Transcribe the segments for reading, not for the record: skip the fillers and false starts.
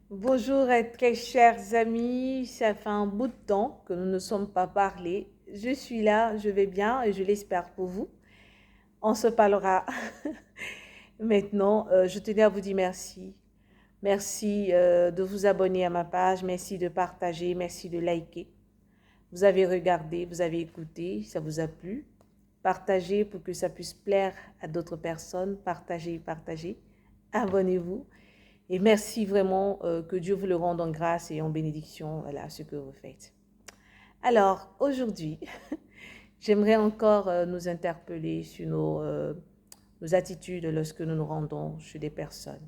Bonjour très chers amis, ça fait un bout de temps que nous ne sommes pas parlé. Je suis là, je vais bien et je l'espère pour vous. On se parlera maintenant. Je tenais à vous dire merci. Merci de vous abonner à ma page, merci de partager, merci de liker. Vous avez regardé, vous avez écouté, ça vous a plu. Partagez pour que ça puisse plaire à d'autres personnes. Partagez, partagez. Abonnez-vous. Et merci vraiment, que Dieu vous le rende en grâce et en bénédiction, voilà, ce que vous faites. Alors, aujourd'hui, j'aimerais encore nous interpeller sur nos attitudes lorsque nous nous rendons chez des personnes.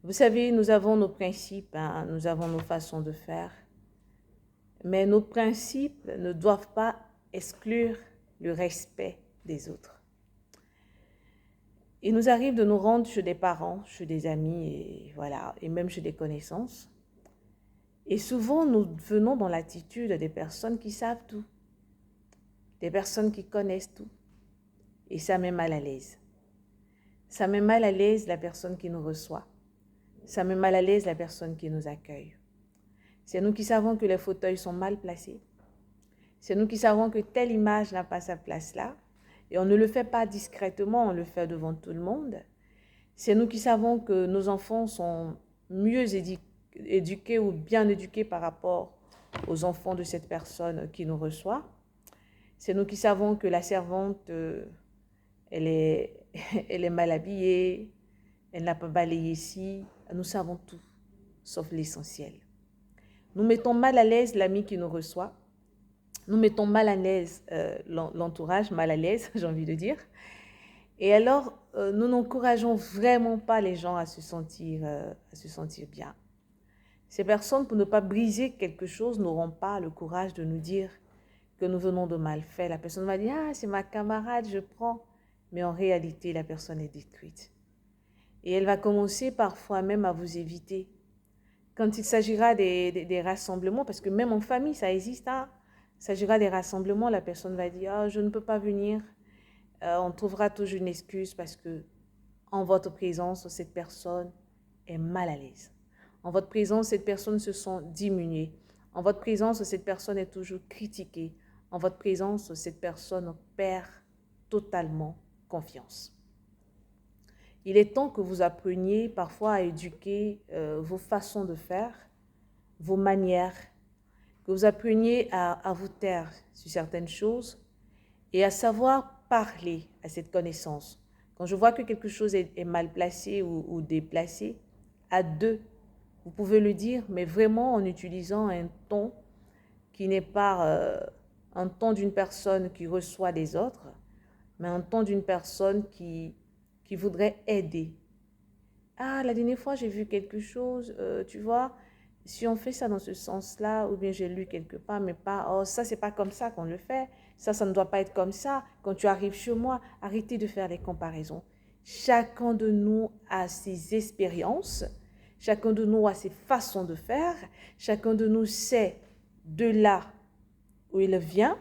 Vous savez, nous avons nos principes, hein, nous avons nos façons de faire, mais nos principes ne doivent pas exclure le respect des autres. Il nous arrive de nous rendre chez des parents, chez des amis, et voilà, et même chez des connaissances. Et souvent, nous venons dans l'attitude des personnes qui savent tout, des personnes qui connaissent tout. Et ça met mal à l'aise. Ça met mal à l'aise la personne qui nous reçoit. Ça met mal à l'aise la personne qui nous accueille. C'est nous qui savons que les fauteuils sont mal placés. C'est nous qui savons que telle image n'a pas sa place là. Et on ne le fait pas discrètement, on le fait devant tout le monde. C'est nous qui savons que nos enfants sont mieux éduqués ou bien éduqués par rapport aux enfants de cette personne qui nous reçoit. C'est nous qui savons que la servante, elle est, elle est mal habillée, elle n'a pas balayé ici. Nous savons tout, sauf l'essentiel. Nous mettons mal à l'aise l'ami qui nous reçoit. Nous mettons mal à l'aise l'entourage, mal à l'aise, j'ai envie de dire. Et alors, nous n'encourageons vraiment pas les gens à se sentir bien. Ces personnes, pour ne pas briser quelque chose, n'auront pas le courage de nous dire que nous venons de mal faire. La personne va dire « Ah, c'est ma camarade, je prends ». Mais en réalité, la personne est détruite. Et elle va commencer parfois même à vous éviter. Quand il s'agira des rassemblements, parce que même en famille, ça existe, hein, il s'agira des rassemblements, la personne va dire « Ah, je ne peux pas venir ». On trouvera toujours une excuse parce que en votre présence, cette personne est mal à l'aise. En votre présence, cette personne se sent diminuée. En votre présence, cette personne est toujours critiquée. En votre présence, cette personne perd totalement confiance. Il est temps que vous appreniez parfois à éduquer vos façons de faire, vos manières, que vous appreniez à vous taire sur certaines choses et à savoir parler à cette connaissance. Quand je vois que quelque chose est mal placé ou déplacé, à deux, vous pouvez le dire, mais vraiment en utilisant un ton qui n'est pas un ton d'une personne qui reçoit des autres, mais un ton d'une personne qui voudrait aider. Ah, la dernière fois, j'ai vu quelque chose, tu vois, si on fait ça dans ce sens-là, ou bien j'ai lu quelque part, mais pas, oh, ça, c'est pas comme ça qu'on le fait. Ça ne doit pas être comme ça. Quand tu arrives chez moi, arrêtez de faire les comparaisons. Chacun de nous a ses expériences, chacun de nous a ses façons de faire, chacun de nous sait de là où il vient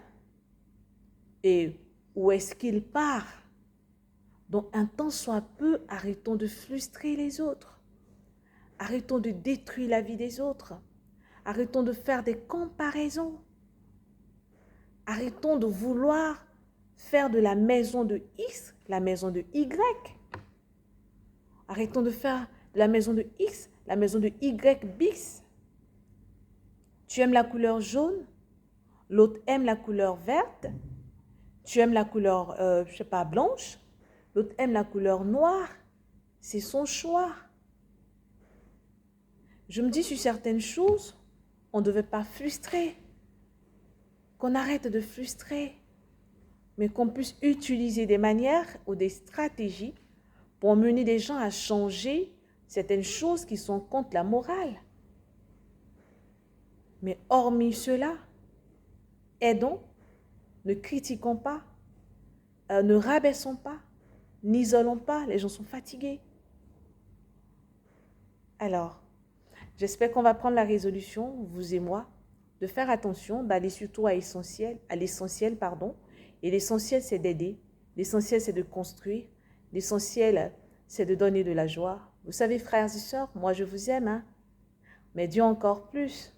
et où est-ce qu'il part. Donc, un temps soit peu, arrêtons de frustrer les autres. Arrêtons de détruire la vie des autres. Arrêtons de faire des comparaisons. Arrêtons de vouloir faire de la maison de X la maison de Y. Arrêtons de faire de la maison de X la maison de Y bis. Tu aimes la couleur jaune, l'autre aime la couleur verte. Tu aimes la couleur, je sais pas, blanche, l'autre aime la couleur noire. C'est son choix. Je me dis sur certaines choses, on ne devait pas frustrer. Qu'on arrête de frustrer, mais qu'on puisse utiliser des manières ou des stratégies pour mener des gens à changer certaines choses qui sont contre la morale. Mais hormis cela, aidons, ne critiquons pas, ne rabaissons pas, n'isolons pas, les gens sont fatigués. Alors, j'espère qu'on va prendre la résolution, vous et moi, de faire attention, d'aller surtout à l'essentiel, pardon. Et l'essentiel, c'est d'aider. L'essentiel, c'est de construire. L'essentiel, c'est de donner de la joie. Vous savez, frères et sœurs, moi je vous aime, hein, mais Dieu encore plus.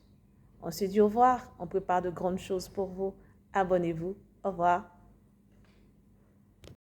On se dit au revoir, on prépare de grandes choses pour vous. Abonnez-vous. Au revoir.